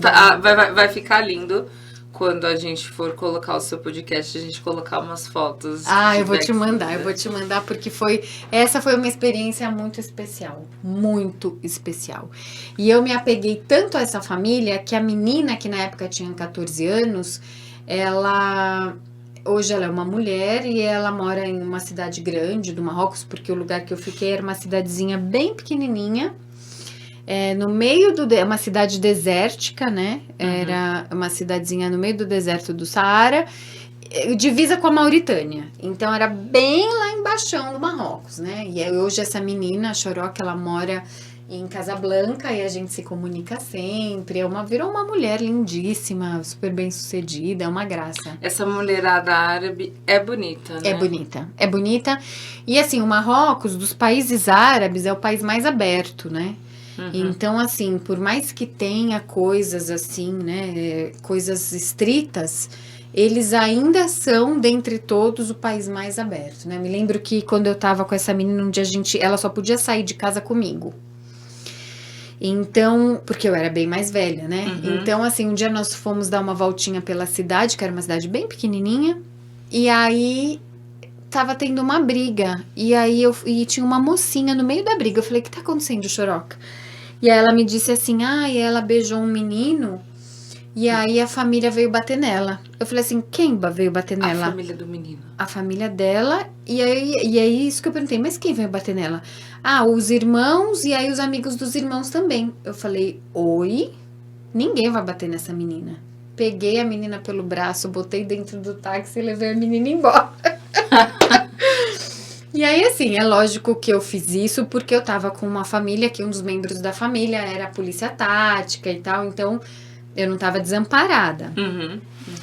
Vai ficar lindo. Quando a gente for colocar o seu podcast, a gente colocar umas fotos. Eu vou te mandar, porque essa foi uma experiência muito especial. Muito especial. E eu me apeguei tanto a essa família, que a menina, que na época tinha 14 anos, hoje ela é uma mulher e ela mora em uma cidade grande do Marrocos, porque o lugar que eu fiquei era uma cidadezinha bem pequenininha. No meio uma cidade desértica, né? Era uma cidadezinha no meio do deserto do Saara, divisa com a Mauritânia. Então, era bem lá embaixo do Marrocos, né? E hoje essa menina, a Choroque, ela mora em Casablanca e a gente se comunica sempre. Virou uma mulher lindíssima, super bem sucedida, é uma graça. Essa mulherada árabe é bonita, né? É bonita. E assim, o Marrocos, dos países árabes, é o país mais aberto, né? Então, assim, por mais que tenha coisas assim, né, coisas estritas, eles ainda são, dentre todos, o país mais aberto, né? Me lembro que quando eu tava com essa menina, um dia ela só podia sair de casa comigo. Então, porque eu era bem mais velha, né? Então, assim, um dia nós fomos dar uma voltinha pela cidade, que era uma cidade bem pequenininha, e aí tava tendo uma briga, e tinha uma mocinha no meio da briga. Eu falei, o que tá acontecendo, Choroca? E aí ela me disse assim, ela beijou um menino, e aí a família veio bater nela. Eu falei assim, quem veio bater nela? A família do menino. A família dela, e aí isso que eu perguntei, mas quem veio bater nela? Os irmãos, e aí os amigos dos irmãos também. Eu falei, oi? Ninguém vai bater nessa menina. Peguei a menina pelo braço, botei dentro do táxi e levei a menina embora. E aí, assim, é lógico que eu fiz isso porque eu tava com uma família, que um dos membros da família era a polícia tática e tal, então eu não tava desamparada.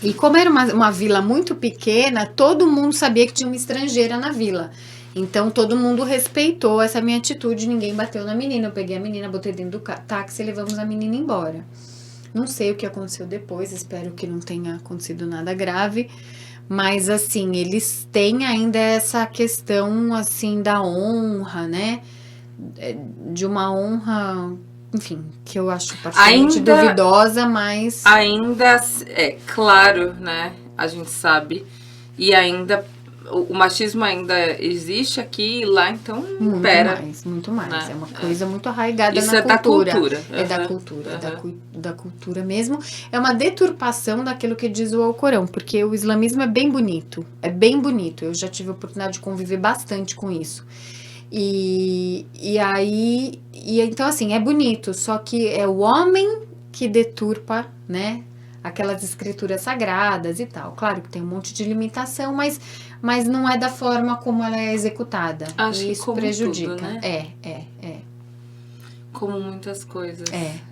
E como era uma vila muito pequena, todo mundo sabia que tinha uma estrangeira na vila. Então, todo mundo respeitou essa minha atitude, ninguém bateu na menina. Eu peguei a menina, botei dentro do táxi e levamos a menina embora. Não sei o que aconteceu depois, espero que não tenha acontecido nada grave. Mas, assim, eles têm ainda essa questão, assim, da honra, né? De uma honra enfim, que eu acho particularmente duvidosa, mas... Ainda, é claro, né, a gente sabe, e ainda, o machismo ainda existe aqui e lá, então, Muito mais, né? É uma coisa muito arraigada Isso na cultura. Da cultura. É da cultura, da cultura mesmo. É uma deturpação daquilo que diz o Alcorão, porque o islamismo é bem bonito, eu já tive a oportunidade de conviver bastante com isso. Então assim, é bonito, só que é o homem que deturpa, né, aquelas escrituras sagradas e tal. Claro que tem um monte de limitação, mas não é da forma como ela é executada. Acho e isso prejudica. Tudo, né? É. Como muitas coisas.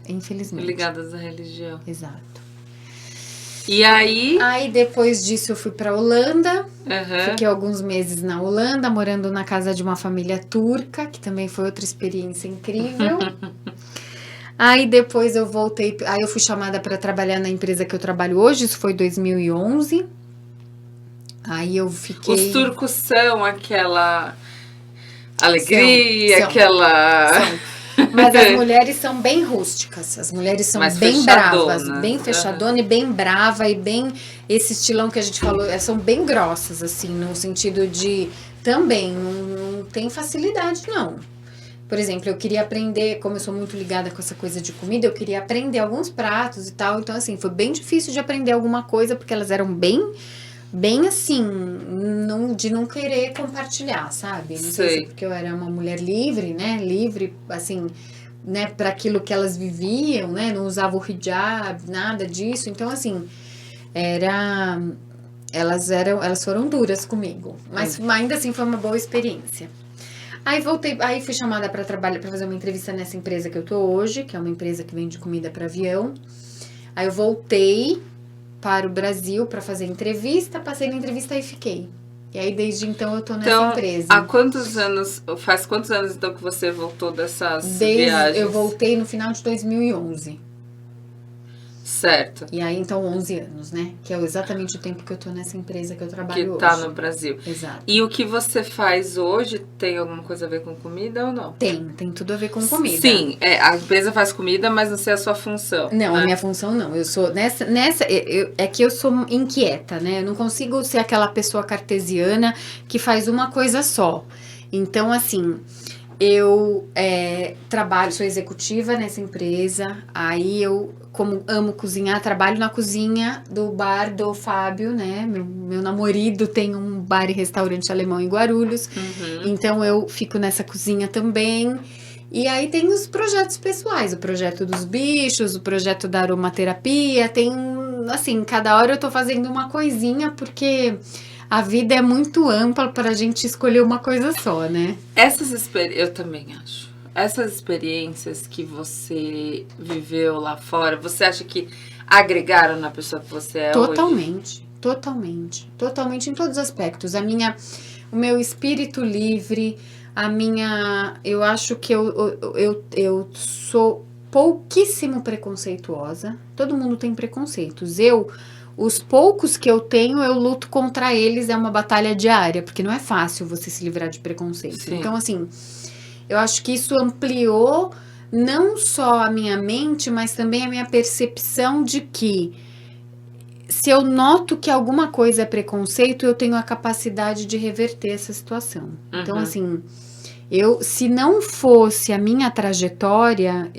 Infelizmente. Ligadas à religião. Exato. E aí... Aí depois disso eu fui pra Holanda. Uhum. Fiquei alguns meses na Holanda, morando na casa de uma família turca, que também foi outra experiência incrível. Aí depois eu voltei, aí eu fui chamada para trabalhar na empresa que eu trabalho hoje, isso foi 2011. Aí eu fiquei... Os turcos são aquela alegria, são. Mas as mulheres são bem rústicas, as mulheres são bem bravas, bem fechadona e bem brava e bem esse estilão que a gente falou, são bem grossas, assim, no sentido de também não tem facilidade, não. Por exemplo, eu queria aprender, como eu sou muito ligada com essa coisa de comida, eu queria aprender alguns pratos e tal, então assim, foi bem difícil de aprender alguma coisa, porque elas eram bem assim, de não querer compartilhar, sabe? Não sei se porque eu era uma mulher livre, né? Livre, assim, né? Para aquilo que elas viviam, né? Não usava o hijab, nada disso. Então, assim, elas foram duras comigo. Mas ainda assim foi uma boa experiência. Aí voltei, aí fui chamada para trabalhar, para fazer uma entrevista nessa empresa que eu tô hoje, que é uma empresa que vende comida para avião. Aí eu voltei para o Brasil para fazer entrevista, passei na entrevista e fiquei. E aí desde então eu tô nessa empresa. Faz quantos anos então que você voltou dessas viagens? Eu voltei no final de 2011. Certo. E aí então 11 anos, né? Que é exatamente o tempo que eu tô nessa empresa que eu trabalho hoje. Que tá no Brasil. Exato. E o que você faz hoje tem alguma coisa a ver com comida ou não? Tem tudo a ver com comida. Sim, a empresa faz comida, mas não sei a sua função. Não, né? A minha função não. Eu sou é que eu sou inquieta, né? Eu não consigo ser aquela pessoa cartesiana que faz uma coisa só. Então, assim, eu trabalho, sou executiva nessa empresa, aí eu, como amo cozinhar, trabalho na cozinha do bar do Fábio, né? Meu namorado tem um bar e restaurante alemão em Guarulhos, então eu fico nessa cozinha também. E aí tem os projetos pessoais, o projeto dos bichos, o projeto da aromaterapia, tem, assim, cada hora eu tô fazendo uma coisinha, porque a vida é muito ampla para a gente escolher uma coisa só, né? Eu também acho. Essas experiências que você viveu lá fora, você acha que agregaram na pessoa que você é hoje? Totalmente em todos os aspectos. O meu espírito livre, eu acho que eu sou pouquíssimo preconceituosa. Todo mundo tem preconceitos. Os poucos que eu tenho, eu luto contra eles, é uma batalha diária, porque não é fácil você se livrar de preconceito. Sim. Então, assim, eu acho que isso ampliou não só a minha mente, mas também a minha percepção de que se eu noto que alguma coisa é preconceito, eu tenho a capacidade de reverter essa situação. Então, assim, se não fosse a minha trajetória,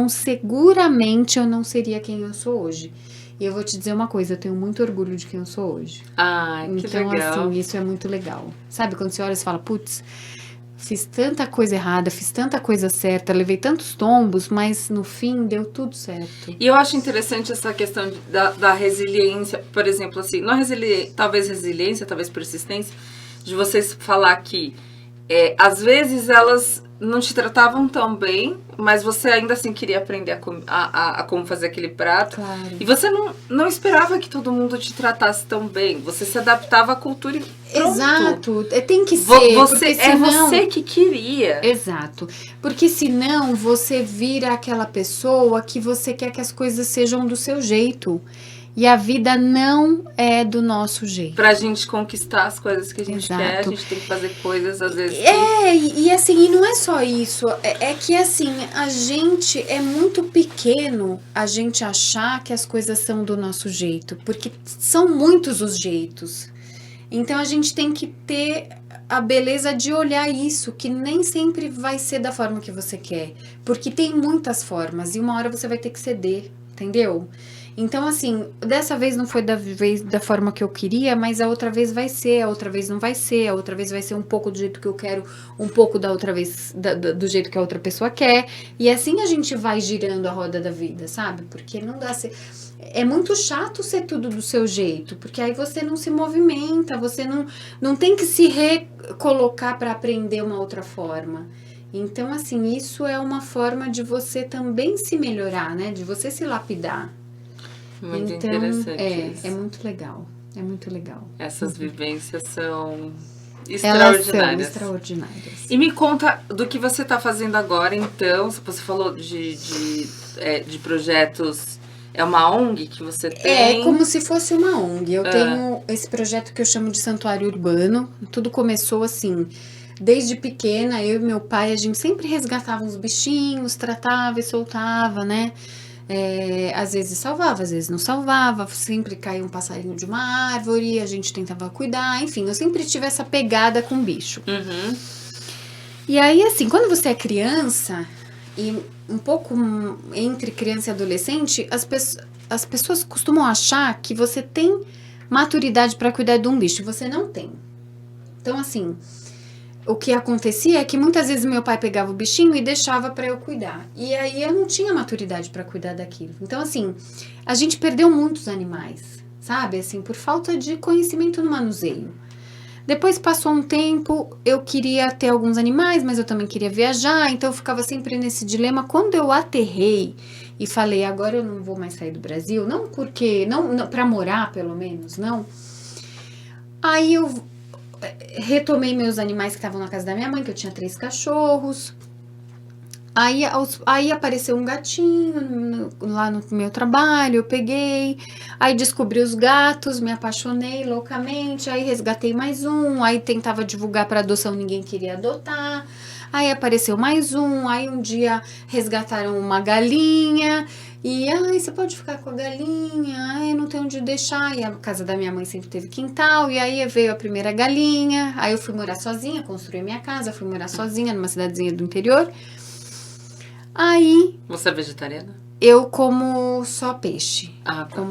seguramente eu não seria quem eu sou hoje. E eu vou te dizer uma coisa, eu tenho muito orgulho de quem eu sou hoje. Que legal. Então, assim, isso é muito legal. Sabe, quando você olha e fala, putz, fiz tanta coisa errada, fiz tanta coisa certa, levei tantos tombos, mas no fim deu tudo certo. E eu acho interessante essa questão da resiliência, por exemplo, assim, talvez resiliência, talvez persistência, de vocês falar que às vezes elas não te tratavam tão bem, mas você ainda assim queria aprender a como fazer aquele prato. Claro. E você não esperava que todo mundo te tratasse tão bem. Você se adaptava à cultura e pronto. Exato. Tem que ser. Você que queria. Exato. Porque senão você vira aquela pessoa que você quer que as coisas sejam do seu jeito. E a vida não é do nosso jeito. Pra gente conquistar as coisas que a gente Exato. quer, a gente tem que fazer coisas, às vezes... E assim, e não é só isso. É que, assim, a gente é muito pequeno a gente achar que as coisas são do nosso jeito. Porque são muitos os jeitos. Então, a gente tem que ter a beleza de olhar isso, que nem sempre vai ser da forma que você quer. Porque tem muitas formas e uma hora você vai ter que ceder, entendeu? Então, assim, dessa vez não foi da forma que eu queria, mas a outra vez vai ser, a outra vez não vai ser, a outra vez vai ser um pouco do jeito que eu quero, um pouco da outra vez do jeito que a outra pessoa quer. E assim a gente vai girando a roda da vida, sabe? Porque não dá... É muito chato ser tudo do seu jeito, porque aí você não se movimenta, você não tem que se recolocar para aprender uma outra forma. Então, assim, isso é uma forma de você também se melhorar, né? De você se lapidar. Muito então, interessante isso. É muito legal. É muito legal. Essas vivências são Elas extraordinárias. são extraordinárias. E me conta do que você está fazendo agora, então. Você falou de projetos. É uma ONG que você tem? É como se fosse uma ONG. Eu tenho esse projeto que eu chamo de Santuário Urbano. Tudo começou assim... Desde pequena, eu e meu pai, a gente sempre resgatava uns bichinhos, tratava e soltava, né? Às vezes salvava, às vezes não salvava, sempre caía um passarinho de uma árvore, a gente tentava cuidar, enfim, eu sempre tive essa pegada com bicho. Uhum. E aí, assim, quando você é criança, e um pouco entre criança e adolescente, as pessoas costumam achar que você tem maturidade para cuidar de um bicho, você não tem. Então, assim... O que acontecia é que muitas vezes meu pai pegava o bichinho e deixava para eu cuidar. E aí eu não tinha maturidade para cuidar daquilo. Então, assim, a gente perdeu muitos animais, sabe? Assim, por falta de conhecimento no manuseio. Depois passou um tempo, eu queria ter alguns animais, mas eu também queria viajar. Então, eu ficava sempre nesse dilema. Quando eu aterrei e falei, agora eu não vou mais sair do Brasil, não porque... não para morar, pelo menos, não. Aí eu... retomei meus animais que estavam na casa da minha mãe, que eu tinha 3 cachorros. Aí apareceu um gatinho lá no meu trabalho, eu peguei. Aí descobri os gatos, me apaixonei loucamente. Aí resgatei mais um. Aí tentava divulgar para adoção, ninguém queria adotar. Aí apareceu mais um. Aí um dia resgataram uma galinha. E, você pode ficar com a galinha, não tem onde deixar. E a casa da minha mãe sempre teve quintal. E aí veio a primeira galinha. Aí eu fui morar sozinha, construí minha casa, fui morar sozinha numa cidadezinha do interior. Aí... Você é vegetariana? Eu como só peixe. Ah, tá.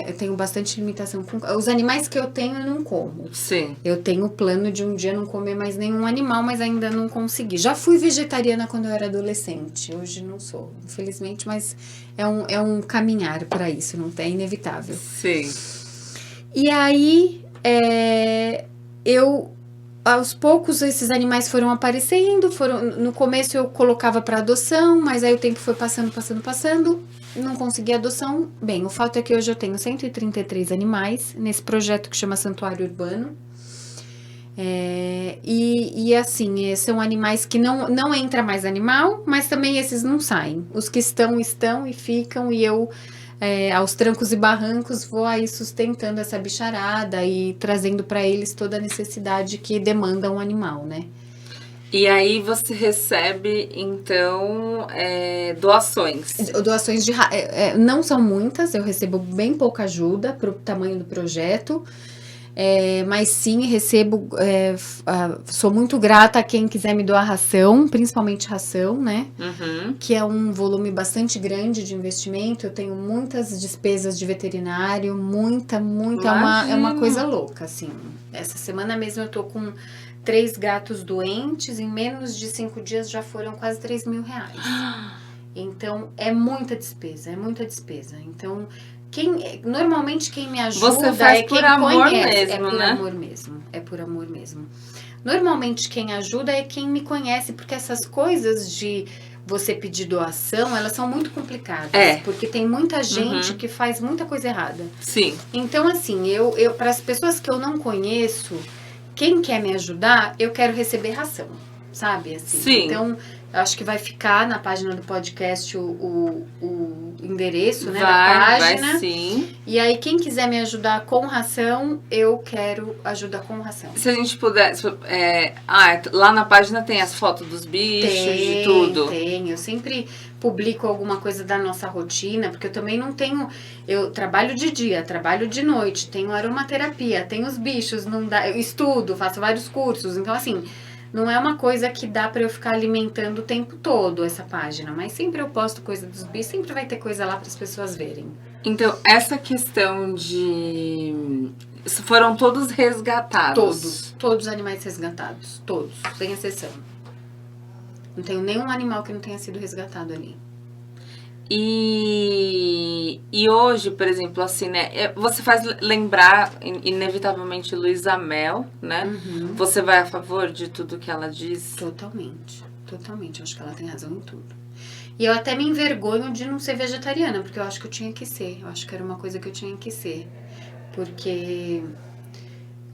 Eu tenho bastante limitação com... Os animais que eu tenho, eu não como. Sim. Eu tenho o plano de um dia não comer mais nenhum animal, mas ainda não consegui. Já fui vegetariana quando eu era adolescente. Hoje não sou, infelizmente, mas é um caminhar para isso, não é inevitável. Sim. E aí, aos poucos, esses animais foram aparecendo. No começo eu colocava para adoção, mas aí o tempo foi passando. Não consegui adoção. Bem, o fato é que hoje eu tenho 133 animais nesse projeto que chama Santuário Urbano. E assim, são animais que não entra mais animal, mas também esses não saem. Os que estão e ficam, e eu... aos trancos e barrancos, vou aí sustentando essa bicharada e trazendo para eles toda a necessidade que demanda um animal, né? E aí você recebe, então, doações? Doações não são muitas, eu recebo bem pouca ajuda para o tamanho do projeto. Mas sim, recebo, sou muito grata a quem quiser me doar ração, principalmente ração, né? Uhum. Que é um volume bastante grande de investimento. Eu tenho muitas despesas de veterinário, muita, é uma coisa louca, assim. Essa semana mesmo eu tô com 3 gatos doentes, em menos de 5 dias já foram quase 3 mil reais. Então, é muita despesa. Então... Normalmente quem me ajuda Você faz quem por amor conhece. mesmo, É por amor mesmo. Normalmente quem ajuda é quem me conhece, porque essas coisas de você pedir doação, elas são muito complicadas. Porque tem muita gente que faz muita coisa errada. Sim. Então, assim, eu para as pessoas que eu não conheço, quem quer me ajudar, eu quero receber ração, sabe? Assim. Sim. Então, Eu acho que vai ficar na página do podcast o endereço, né, da Vai página. sim. E aí, quem quiser me ajudar com ração, eu quero ajuda com ração. Se a gente puder... lá na página tem as fotos dos bichos, de tudo. Tem. Eu sempre publico alguma coisa da nossa rotina, porque eu também não tenho... Eu trabalho de dia, trabalho de noite, tenho aromaterapia, tenho os bichos, não dá, eu estudo, faço vários cursos. Então, assim... Não é uma coisa que dá pra eu ficar alimentando o tempo todo essa página, mas sempre eu posto coisa dos bichos, sempre vai ter coisa lá para as pessoas verem. Então, essa questão de... Foram todos resgatados? Todos os animais resgatados, todos, sem exceção. Não tenho nenhum animal que não tenha sido resgatado ali. E hoje, por exemplo, assim, né? Você faz lembrar, inevitavelmente, Luísa Mel, né? Uhum. Você vai a favor de tudo que ela diz? Totalmente. Acho que ela tem razão em tudo. E eu até me envergonho de não ser vegetariana, porque eu acho que eu tinha que ser. Eu acho que era uma coisa que eu tinha que ser. Porque,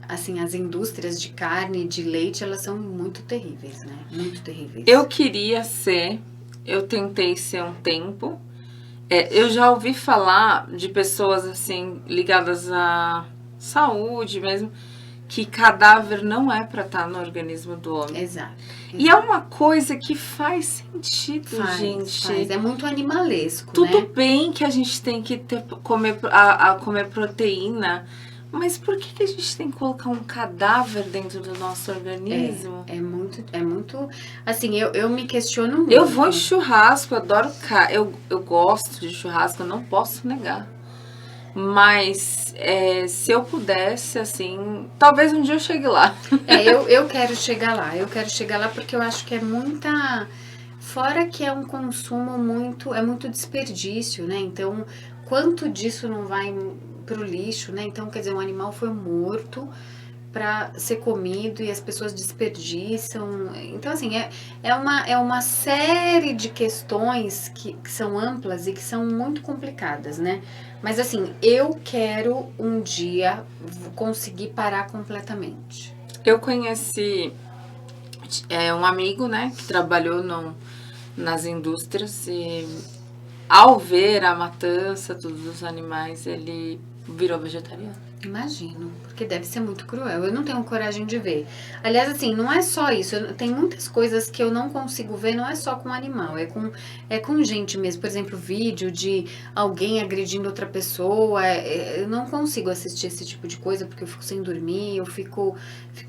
assim, as indústrias de carne e de leite, elas são muito terríveis, né? Muito terríveis. Eu queria ser... Eu tentei ser um tempo. Eu já ouvi falar de pessoas, assim, ligadas à saúde mesmo, que cadáver não é pra estar no organismo do homem. Exato. E é uma coisa que faz sentido, gente. Faz. É muito animalesco, Tudo né? bem que a gente tem que comer proteína, mas por que a gente tem que colocar um cadáver dentro do nosso organismo? É muito... Assim, eu me questiono muito. Eu vou em churrasco, eu adoro eu gosto de churrasco, eu não posso negar. Mas se eu pudesse, assim, talvez um dia eu chegue lá. Eu quero chegar lá porque eu acho que é muita... Fora que é um consumo muito desperdício, né? Então, quanto disso não vai pro lixo, né? Então, quer dizer, um animal foi morto para ser comido e as pessoas desperdiçam. Então, assim, é uma série de questões que são amplas e que são muito complicadas, né? Mas, assim, eu quero um dia conseguir parar completamente. Eu conheci um amigo, né, que trabalhou nas indústrias e ao ver a matança dos animais, ele virou vegetariano. Imagino, porque deve ser muito cruel. Eu não tenho coragem de ver. Aliás, assim, não é só isso. Tem muitas coisas que eu não consigo ver, não é só com animal, é com gente mesmo. Por exemplo, vídeo de alguém agredindo outra pessoa. Eu não consigo assistir esse tipo de coisa porque eu fico sem dormir, eu fico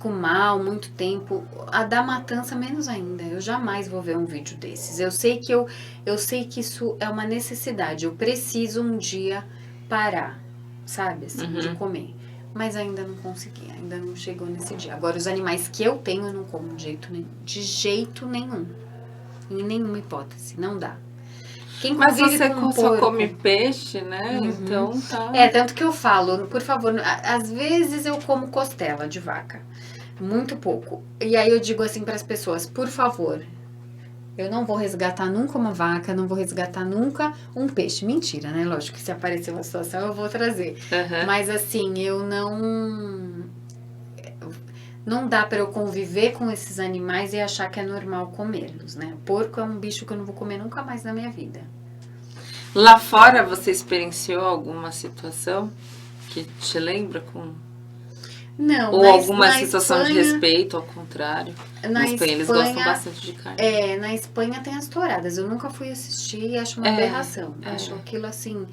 mal muito tempo. A da matança, menos ainda. Eu jamais vou ver um vídeo desses. Eu sei que isso é uma necessidade. Eu preciso um dia parar. Sabe, assim, de comer. Mas ainda não consegui, ainda não chegou nesse dia. Agora, os animais que eu tenho, eu não como de jeito nenhum. Em nenhuma hipótese, não dá. Mas você só come peixe, né? Então tá... Tanto que eu falo, por favor, às vezes eu como costela de vaca. Muito pouco. E aí eu digo assim para as pessoas, por favor... Eu não vou resgatar nunca uma vaca, não vou resgatar nunca um peixe. Mentira, né? Lógico que se aparecer uma situação eu vou trazer. Mas assim, eu não dá para eu conviver com esses animais e achar que é normal comê-los, né? Porco é um bicho que eu não vou comer nunca mais na minha vida. Lá fora você experienciou alguma situação que te lembra com... Não, ou alguma situação Espanha, de respeito, ao contrário? Na Espanha eles gostam bastante de carne. Na Espanha tem as touradas. Eu nunca fui assistir e acho uma aberração. Acho aquilo, assim,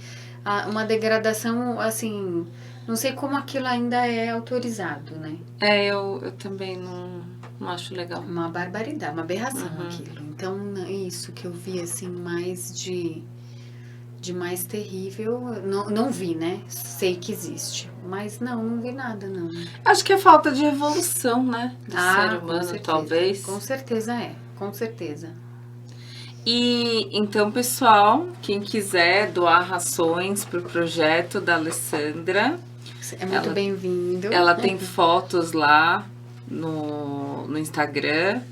uma degradação, assim... Não sei como aquilo ainda é autorizado, né? Eu também não acho legal. Uma barbaridade, uma aberração aquilo. Então, isso que eu vi, assim, mais de mais terrível, não vi, né? Sei que existe, mas não vi nada, não. Acho que é falta de evolução, né? Do ser humano, talvez. Com certeza. E então, pessoal, quem quiser doar rações pro projeto da Alessandra... É muito bem-vindo. Ela tem fotos lá no Instagram.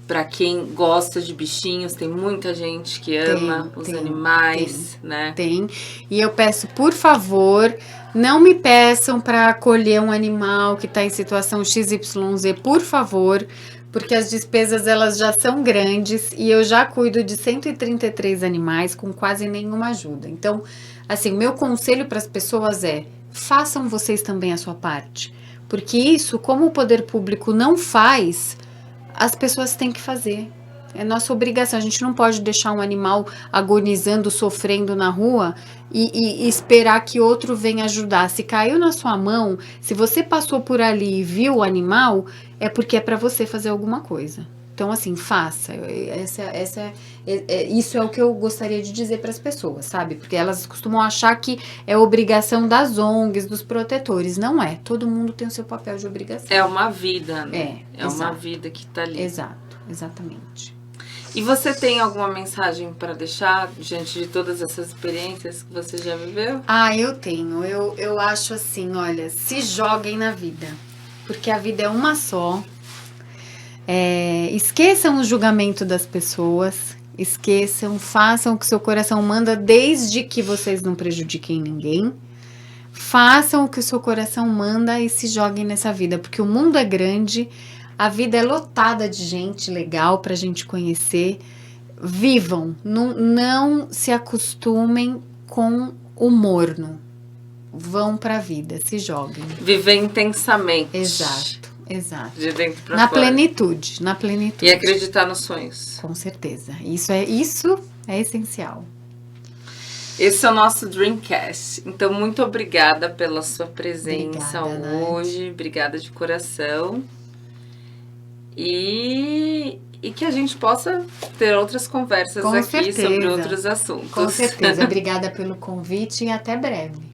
Para quem gosta de bichinhos, tem muita gente que ama os animais, né? Tem. E eu peço, por favor, não me peçam para acolher um animal que está em situação XYZ, por favor, porque as despesas elas já são grandes e eu já cuido de 133 animais com quase nenhuma ajuda. Então, assim, o meu conselho para as pessoas é: façam vocês também a sua parte, porque isso, como o poder público não faz, as pessoas têm que fazer. É nossa obrigação. A gente não pode deixar um animal agonizando, sofrendo na rua e esperar que outro venha ajudar. Se caiu na sua mão, se você passou por ali e viu o animal, é porque é para você fazer alguma coisa. Então, assim, faça. Isso é o que eu gostaria de dizer para as pessoas, sabe? Porque elas costumam achar que é obrigação das ONGs, dos protetores. Não é. Todo mundo tem o seu papel de obrigação. É uma vida, né? É exato. Uma vida que tá ali. Exato, exatamente. E você tem alguma mensagem para deixar diante de todas essas experiências que você já viveu? Eu tenho. Eu acho assim, olha, se joguem na vida. Porque a vida é uma só. Esqueçam o julgamento das pessoas. Esqueçam, façam o que seu coração manda, desde que vocês não prejudiquem ninguém. Façam o que o seu coração manda e se joguem nessa vida. Porque o mundo é grande. A vida é lotada de gente legal pra gente conhecer. Vivam, não se acostumem com o morno. Vão pra vida, se joguem. Viver intensamente. Exato. De dentro pra na fora. Plenitude, na plenitude. E acreditar nos sonhos. Com certeza. Isso é essencial. Esse é o nosso Dreamcast. Então, muito obrigada pela sua presença hoje. Obrigada de coração. E que a gente possa ter outras conversas aqui sobre outros assuntos. Com certeza. Obrigada pelo convite e até breve.